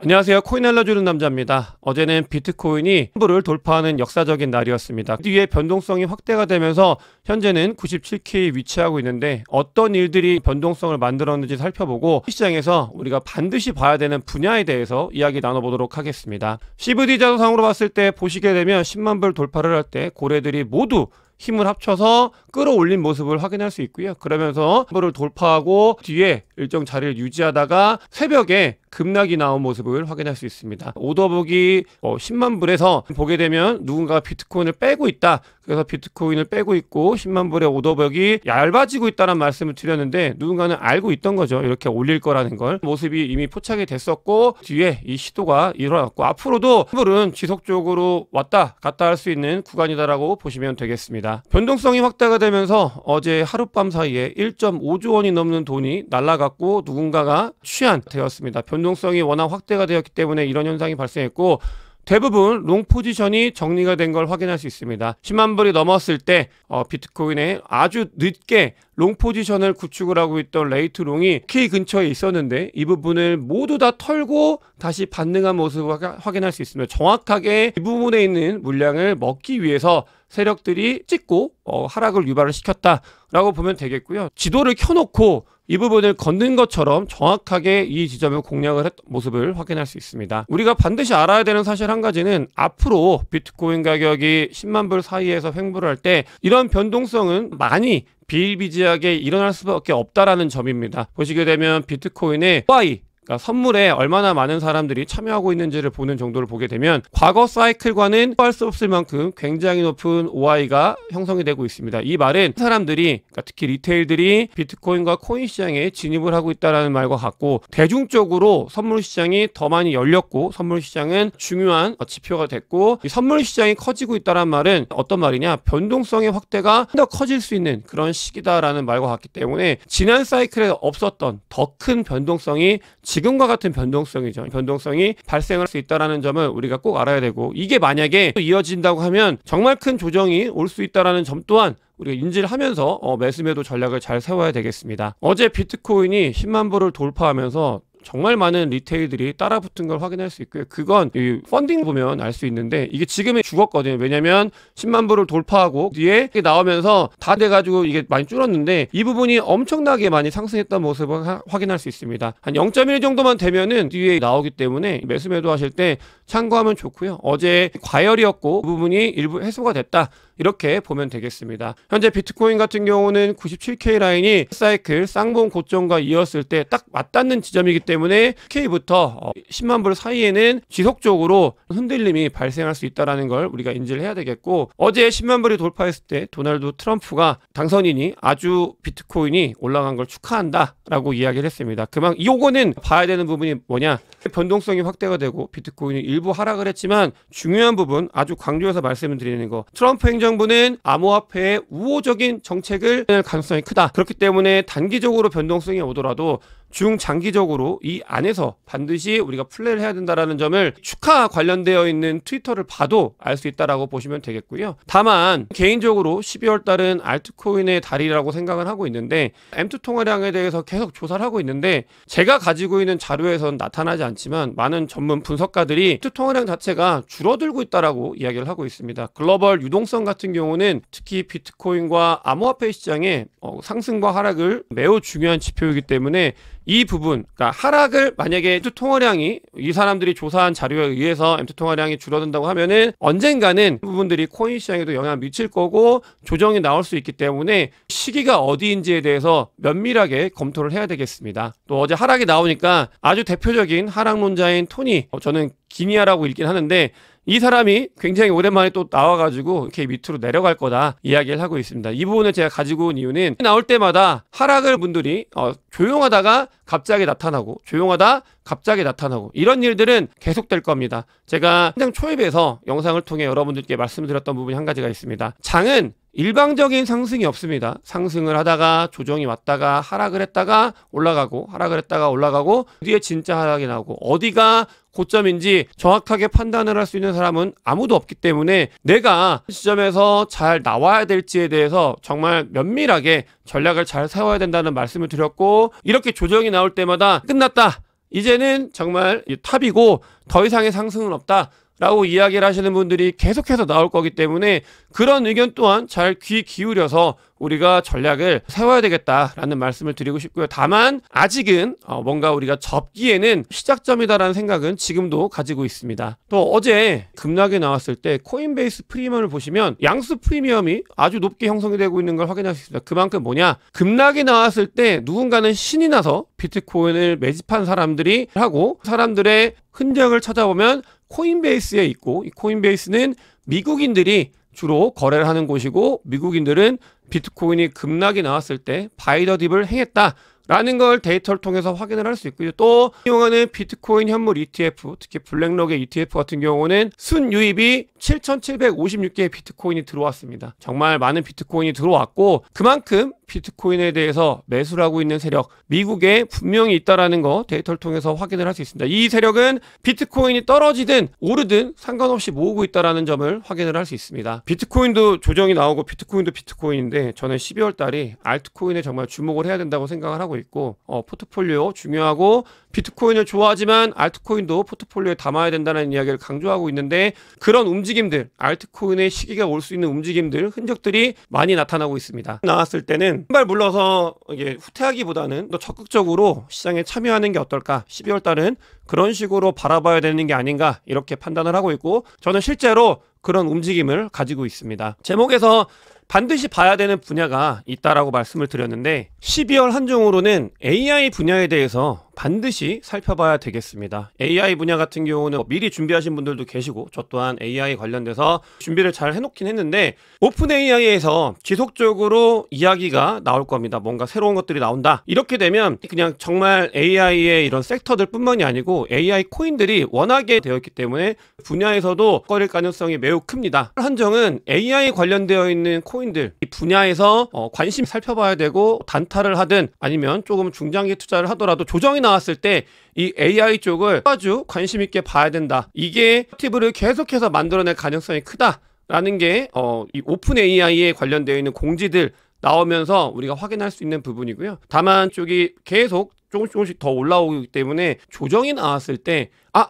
안녕하세요. 코인 알려주는 남자입니다. 어제는 비트코인이 환불을 돌파하는 역사적인 날이었습니다. 뒤에 변동성이 확대가 되면서 현재는 97K에 위치하고 있는데 어떤 일들이 변동성을 만들었는지 살펴보고 시장에서 우리가 반드시 봐야 되는 분야에 대해서 이야기 나눠보도록 하겠습니다. CVD 자료상으로 봤을 때 보시게 되면 10만 불 돌파를 할 때 고래들이 모두 힘을 합쳐서 끌어올린 모습을 확인할 수 있고요. 그러면서 환불을 돌파하고 뒤에 일정 자리를 유지하다가 새벽에 급락이 나온 모습을 확인할 수 있습니다. 오더북이 10만 불에서 보게 되면 누군가가 비트코인을 빼고 있다. 그래서 비트코인을 빼고 있고 10만 불의 오더북이 얇아지고 있다는 말씀을 드렸는데 누군가는 알고 있던 거죠. 이렇게 올릴 거라는 걸. 모습이 이미 포착이 됐었고 뒤에 이 시도가 일어났고 앞으로도 환불은 지속적으로 왔다 갔다 할 수 있는 구간이다라고 보시면 되겠습니다. 변동성이 확대가 되면서 어제 하룻밤 사이에 1.5조 원이 넘는 돈이 날아갔고 누군가가 취한 되었습니다. 변동성이 워낙 확대가 되었기 때문에 이런 현상이 발생했고 대부분 롱 포지션이 정리가 된 걸 확인할 수 있습니다. 10만 불이 넘었을 때 비트코인에 아주 늦게 롱 포지션을 구축을 하고 있던 레이트 롱이 K 근처에 있었는데 이 부분을 모두 다 털고 다시 반등한 모습을 확인할 수 있습니다. 정확하게 이 부분에 있는 물량을 먹기 위해서 세력들이 찍고 하락을 유발을 시켰다라고 보면 되겠고요. 지도를 켜놓고 이 부분을 걷는 것처럼 정확하게 이 지점을 공략을 했던 모습을 확인할 수 있습니다. 우리가 반드시 알아야 되는 사실 한 가지는 앞으로 비트코인 가격이 10만 불 사이에서 횡보를 할 때 이런 변동성은 많이 비일비재하게 일어날 수밖에 없다라는 점입니다. 보시게 되면 비트코인의 Y 그러니까 선물에 얼마나 많은 사람들이 참여하고 있는지를 보는 정도를 보게 되면 과거 사이클과는 할 수 없을 만큼 굉장히 높은 OI가 형성이 되고 있습니다. 이 말은 사람들이 그러니까 특히 리테일들이 비트코인과 코인 시장에 진입을 하고 있다는 말과 같고 대중적으로 선물 시장이 더 많이 열렸고 선물 시장은 중요한 지표가 됐고 이 선물 시장이 커지고 있다는 말은 어떤 말이냐 변동성의 확대가 더 커질 수 있는 그런 시기다라는 말과 같기 때문에 지난 사이클에 없었던 더 큰 변동성이 지금과 같은 변동성이 발생할 수 있다는 점을 우리가 꼭 알아야 되고 이게 만약에 이어진다고 하면 정말 큰 조정이 올 수 있다는 점 또한 우리가 인지를 하면서 매수매도 전략을 잘 세워야 되겠습니다. 어제 비트코인이 10만 불을 돌파하면서 정말 많은 리테일들이 따라붙은 걸 확인할 수 있고요. 그건 이 펀딩 보면 알 수 있는데 이게 지금은 죽었거든요. 왜냐면 10만 불을 돌파하고 뒤에 나오면서 다 돼가지고 이게 많이 줄었는데 이 부분이 엄청나게 많이 상승했던 모습을 확인할 수 있습니다. 한 0.1 정도만 되면은 뒤에 나오기 때문에 매수매도 하실 때 참고하면 좋고요. 어제 과열이었고 그 부분이 일부 해소가 됐다. 이렇게 보면 되겠습니다. 현재 비트코인 같은 경우는 97K 라인이 사이클 쌍봉 고점과 이었을 때 딱 맞닿는 지점이기 때문에 K부터 10만 불 사이에는 지속적으로 흔들림이 발생할 수 있다는 걸 우리가 인지를 해야 되겠고 어제 10만 불이 돌파했을 때 도널드 트럼프가 당선인이 아주 비트코인이 올라간 걸 축하한다 라고 이야기를 했습니다. 요거는 봐야 되는 부분이 뭐냐 변동성이 확대가 되고 비트코인이 일부 하락을 했지만 중요한 부분 아주 강조해서 말씀을 드리는 거 트럼프 행정부는 암호화폐의 우호적인 정책을 할 가능성이 크다. 그렇기 때문에 단기적으로 변동성이 오더라도 중장기적으로 이 안에서 반드시 우리가 플레이를 해야 된다는 점을 축하 관련되어 있는 트위터를 봐도 알 수 있다라고 보시면 되겠고요. 다만 개인적으로 12월 달은 알트코인의 달이라고 생각을 하고 있는데 M2 통화량에 대해서 계속 조사를 하고 있는데 제가 가지고 있는 자료에서는 나타나지 않지만 많은 전문 분석가들이 M2 통화량 자체가 줄어들고 있다라고 이야기를 하고 있습니다. 글로벌 유동성 같은 경우는 특히 비트코인과 암호화폐 시장의 상승과 하락을 매우 중요한 지표이기 때문에 이 부분, 그러니까 하락을 만약에 M2 통화량이 이 사람들이 조사한 자료에 의해서 M2 통화량이 줄어든다고 하면은 언젠가는 부분들이 코인 시장에도 영향을 미칠 거고 조정이 나올 수 있기 때문에 시기가 어디인지에 대해서 면밀하게 검토를 해야 되겠습니다. 또 어제 하락이 나오니까 아주 대표적인 하락론자인 토니, 저는 기니아라고 읽긴 하는데 이 사람이 굉장히 오랜만에 또 나와가지고 이렇게 밑으로 내려갈 거다 이야기를 하고 있습니다. 이 부분을 제가 가지고 온 이유는 나올 때마다 하락을 분들이 조용하다가 갑자기 나타나고 조용하다 갑자기 나타나고 이런 일들은 계속될 겁니다. 제가 현장 초입에서 영상을 통해 여러분들께 말씀드렸던 부분이 한 가지가 있습니다. 장은 일방적인 상승이 없습니다. 상승을 하다가 조정이 왔다가 하락을 했다가 올라가고 하락을 했다가 올라가고 뒤에 진짜 하락이 나오고 어디가 고점인지 정확하게 판단을 할 수 있는 사람은 아무도 없기 때문에 내가 시점에서 잘 나와야 될지에 대해서 정말 면밀하게 전략을 잘 세워야 된다는 말씀을 드렸고 이렇게 조정이 나올 때마다 끝났다 이제는 정말 탑이고 더 이상의 상승은 없다 라고 이야기를 하시는 분들이 계속해서 나올 거기 때문에 그런 의견 또한 잘 귀 기울여서 우리가 전략을 세워야 되겠다라는 말씀을 드리고 싶고요. 다만 아직은 뭔가 우리가 접기에는 시작점이다라는 생각은 지금도 가지고 있습니다. 또 어제 급락이 나왔을 때 코인베이스 프리미엄을 보시면 양수 프리미엄이 아주 높게 형성이 되고 있는 걸 확인할 수 있습니다. 그만큼 뭐냐? 급락이 나왔을 때 누군가는 신이 나서 비트코인을 매집한 사람들이 하고 사람들의 흔적을 찾아보면 코인베이스에 있고 이 코인베이스는 미국인들이 주로 거래를 하는 곳이고 미국인들은 비트코인이 급락이 나왔을 때 바이 더 딥을 행했다라는 걸 데이터를 통해서 확인을 할 수 있고요. 또 이용하는 비트코인 현물 ETF, 특히 블랙록의 ETF 같은 경우는 순유입이 7,756개의 비트코인이 들어왔습니다. 정말 많은 비트코인이 들어왔고 그만큼 비트코인에 대해서 매수를 하고 있는 세력, 미국에 분명히 있다라는 거 데이터를 통해서 확인을 할 수 있습니다. 이 세력은 비트코인이 떨어지든 오르든 상관없이 모으고 있다라는 점을 확인을 할 수 있습니다. 비트코인도 조정이 나오고 비트코인도 비트코인인데 저는 12월 달이 알트코인에 정말 주목을 해야 된다고 생각을 하고 있고 포트폴리오 중요하고 비트코인을 좋아하지만 알트코인도 포트폴리오에 담아야 된다는 이야기를 강조하고 있는데 그런 움직임들, 알트코인의 시기가 올 수 있는 움직임들, 흔적들이 많이 나타나고 있습니다. 나왔을 때는 한 발 물러서 이게 후퇴하기보다는 더 적극적으로 시장에 참여하는 게 어떨까? 12월 달은 그런 식으로 바라봐야 되는 게 아닌가 이렇게 판단을 하고 있고 저는 실제로 그런 움직임을 가지고 있습니다. 제목에서 반드시 봐야 되는 분야가 있다라고 말씀을 드렸는데 12월 한정으로는 AI 분야에 대해서 반드시 살펴봐야 되겠습니다. AI 분야 같은 경우는 미리 준비하신 분들도 계시고 저 또한 AI 관련돼서 준비를 잘 해놓긴 했는데 오픈 AI에서 지속적으로 이야기가 나올 겁니다. 뭔가 새로운 것들이 나온다. 이렇게 되면 그냥 정말 AI의 이런 섹터들 뿐만이 아니고 AI 코인들이 워낙에 되어 있기 때문에 분야에서도 꺼릴 가능성이 매우 큽니다. 한정은 AI 관련되어 있는 코인들 이 분야에서 관심 살펴봐야 되고 단타를 하든 아니면 조금 중장기 투자를 하더라도 조정이 나왔을 때 이 AI 쪽을 아주 관심 있게 봐야 된다. 이게 액티브를 계속해서 만들어낼 가능성이 크다라는 게 이 오픈 AI에 관련되어 있는 공지들 나오면서 우리가 확인할 수 있는 부분이고요. 다만 쪽이 계속 조금씩 더 올라오기 때문에 조정이 나왔을 때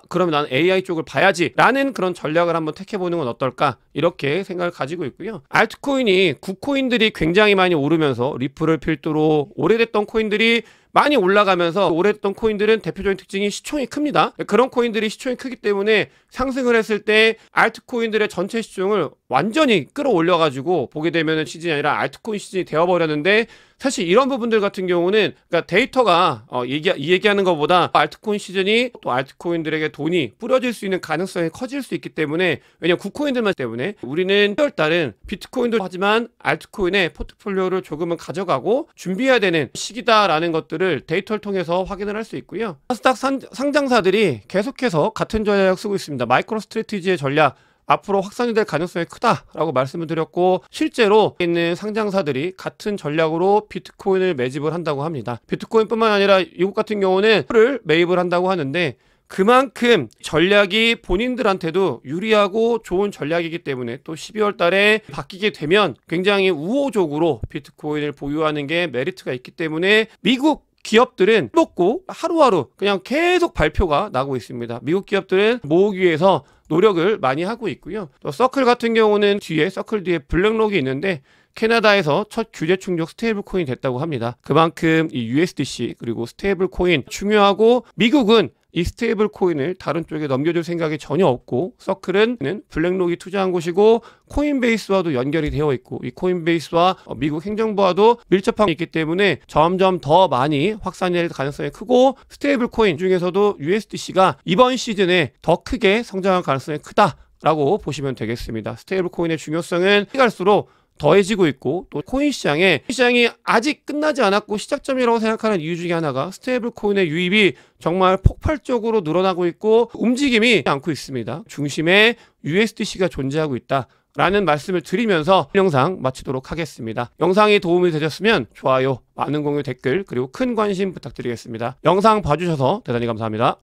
그러면 나는 AI 쪽을 봐야지 라는 그런 전략을 한번 택해보는 건 어떨까 이렇게 생각을 가지고 있고요. 알트코인이 굿코인들이 굉장히 많이 오르면서 리플을 필두로 오래됐던 코인들이 많이 올라가면서 오래됐던 코인들은 대표적인 특징이 시총이 큽니다. 그런 코인들이 시총이 크기 때문에 상승을 했을 때 알트코인들의 전체 시총을 완전히 끌어올려가지고 보게 되면 시즌이 아니라 알트코인 시즌이 되어버렸는데 사실 이런 부분들 같은 경우는 그러니까 데이터가 얘기하는 것보다 알트코인 시즌이 또 알트코인들에게 돈이 뿌려질 수 있는 가능성이 커질 수 있기 때문에 왜냐면 굿코인들만 때문에 우리는 10월 달은 비트코인도 하지만 알트코인의 포트폴리오를 조금은 가져가고 준비해야 되는 시기다라는 것들을 데이터를 통해서 확인을 할 수 있고요. 나스닥 상장사들이 계속해서 같은 전략을 쓰고 있습니다. 마이크로 스트래티지의 전략 앞으로 확산이 될 가능성이 크다라고 말씀을 드렸고 실제로 있는 상장사들이 같은 전략으로 비트코인을 매집을 한다고 합니다. 비트코인뿐만 아니라 미국 같은 경우는 를 매입을 한다고 하는데 그만큼 전략이 본인들한테도 유리하고 좋은 전략이기 때문에 또 12월 달에 바뀌게 되면 굉장히 우호적으로 비트코인을 보유하는 게 메리트가 있기 때문에 미국 기업들은 먹고 하루하루 그냥 계속 발표가 나고 있습니다. 미국 기업들은 모으기 위해서 노력을 많이 하고 있고요. 또 서클 같은 경우는 서클 뒤에 블랙록이 있는데 캐나다에서 첫 규제 충족 스테이블 코인이 됐다고 합니다. 그만큼 이 USDC 그리고 스테이블 코인 중요하고 미국은 이 스테이블 코인을 다른 쪽에 넘겨줄 생각이 전혀 없고 서클은 블랙록이 투자한 곳이고 코인베이스와도 연결이 되어 있고 이 코인베이스와 미국 행정부와도 밀접함이 있기 때문에 점점 더 많이 확산이 될 가능성이 크고 스테이블 코인 중에서도 USDC가 이번 시즌에 더 크게 성장할 가능성이 크다라고 보시면 되겠습니다. 스테이블 코인의 중요성은 갈수록 더해지고 있고 또 코인 시장이 아직 끝나지 않았고 시작점이라고 생각하는 이유 중에 하나가 스테이블 코인의 유입이 정말 폭발적으로 늘어나고 있고 움직임이 않고 있습니다. 중심에 USDC가 존재하고 있다 라는 말씀을 드리면서 영상 마치도록 하겠습니다. 영상이 도움이 되셨으면 좋아요, 많은 공유, 댓글 그리고 큰 관심 부탁드리겠습니다. 영상 봐주셔서 대단히 감사합니다.